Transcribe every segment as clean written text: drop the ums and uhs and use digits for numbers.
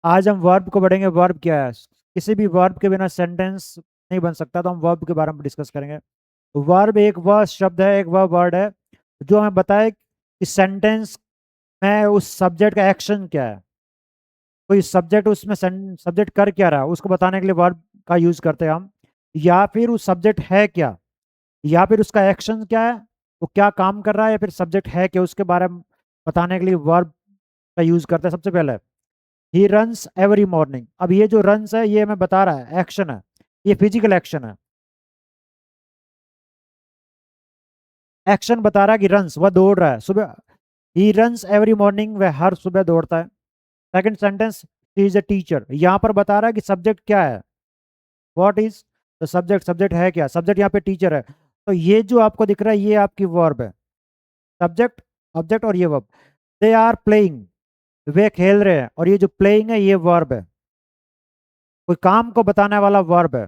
आज हम वर्ब को पढ़ेंगे। वर्ब क्या है? किसी भी वर्ब के बिना सेंटेंस नहीं बन सकता, तो हम वर्ब के बारे में डिस्कस करेंगे। वर्ब एक वह शब्द है, एक वह वर्ड है जो हमें बताए कि सेंटेंस में उस सब्जेक्ट का एक्शन क्या है। कोई सब्जेक्ट उसमें सब्जेक्ट कर क्या रहा है उसको बताने के लिए वर्ब का यूज करते हैं हम। या फिर उस सब्जेक्ट है क्या, या फिर उसका एक्शन क्या है, वो क्या काम कर रहा है, या फिर सब्जेक्ट है क्या, उसके बारे में बताने के लिए वर्ब का यूज करते हैं। सबसे पहले ही रन्स एवरी मॉर्निंग। अब ये जो रन्स है ये हमें बता रहा है एक्शन है, ये फिजिकल एक्शन है। एक्शन बता रहा है कि रन्स, वह दौड़ रहा है सुबह। ही रन्स एवरी मॉर्निंग, वह हर सुबह दौड़ता है। Second sentence, he is a teacher. यहाँ पर बता रहा है कि सब्जेक्ट क्या है, what is the subject. Subject है क्या, सब्जेक्ट यहाँ पे टीचर है। तो ये जो आपको दिख रहा है ये आपकी वर्ब है। सब्जेक्ट, ऑब्जेक्ट और ये वर्ब। दे आर प्लेइंग, वे खेल रहे हैं, और ये जो प्लेइंग है ये वर्ब है। कोई काम को बताने वाला वर्ब है।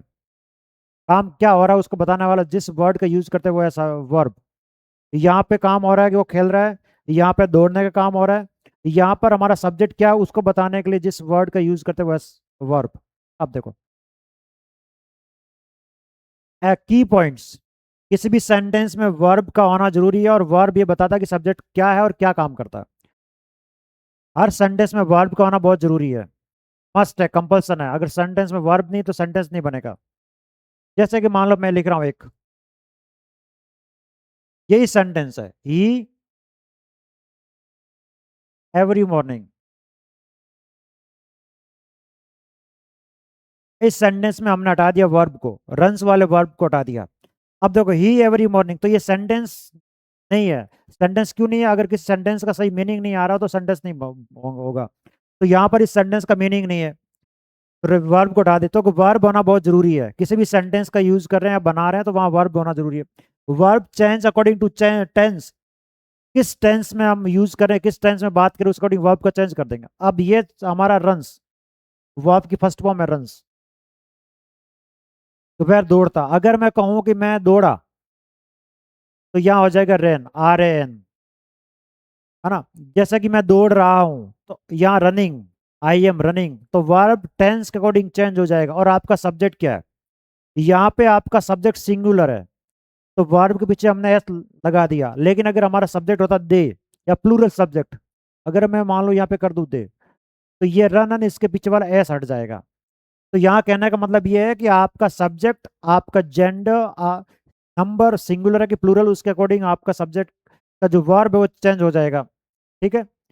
काम क्या हो रहा है उसको बताने वाला जिस वर्ड का यूज करते हैं वो ऐसा वर्ब। यहाँ पे काम हो रहा है कि वो खेल रहा है, यहाँ पे दौड़ने का काम हो रहा है। यहाँ पर हमारा सब्जेक्ट क्या है उसको बताने के लिए जिस वर्ड का यूज करते हैं वो वर्ब। अब देखो की पॉइंट्स। किसी भी सेंटेंस में वर्ब का होना जरूरी है, और वर्ब ये बताता है कि सब्जेक्ट क्या है और क्या काम करता है। हर सेंटेंस में वर्ब का होना बहुत जरूरी है, मस्ट है, कंपल्सन है। अगर सेंटेंस में वर्ब नहीं तो सेंटेंस नहीं बनेगा। जैसे कि मान लो मैं लिख रहा हूं एक, यही सेंटेंस है, ही एवरी मॉर्निंग। इस सेंटेंस में हमने हटा दिया वर्ब को, रन्स वाले वर्ब को हटा दिया। अब देखो ही एवरी मॉर्निंग, तो ये सेंटेंस नहीं है। सेंटेंस क्यों नहीं है? अगर किसी सेंटेंस का सही मीनिंग नहीं आ रहा तो सेंटेंस नहीं होगा। तो यहाँ पर इस सेंटेंस का मीनिंग नहीं है, तो वर्ब को हटा दे। तो वर्ब होना बहुत जरूरी है, किसी भी सेंटेंस का यूज कर रहे हैं या बना रहे हैं तो वहां वर्ब होना जरूरी है। Verb change according to tense. किस टेंस में हम यूज करें, किस टेंस में बात करें, उसके अकॉर्डिंग वर्ब को चेंज कर देंगे। अब ये हमारा रन्स, वर्ब की फर्स्ट फॉर्म है रन्स। तो वह दौड़ता, अगर मैं कहूं कि मैं दौड़ा तो यहाँ हो जाएगा रेन, RAN, है ना। जैसा कि मैं दौड़ रहा हूं तो यहाँ रनिंग, आई एम रनिंग। तो वर्ब टेंस के अकॉर्डिंग चेंज हो जाएगा। और आपका सब्जेक्ट क्या है, यहाँ पे आपका सब्जेक्ट सिंगुलर है, तो वर्ब के पीछे हमने एस लगा दिया। लेकिन अगर हमारा सब्जेक्ट होता दे या प्लूरल सब्जेक्ट, अगर मैं मान लो यहाँ पे कर दूं दे, तो ये रन इसके पीछे वाला एस हट जाएगा। तो यहाँ कहने का मतलब ये है कि आपका सब्जेक्ट, आपका जेंडर, नंबर सिंगुलर है कि प्लूरल, उसके अकॉर्डिंग आपका सब्जेक्ट का जो वर्ब है वो चेंज हो जाएगा। ठीक है।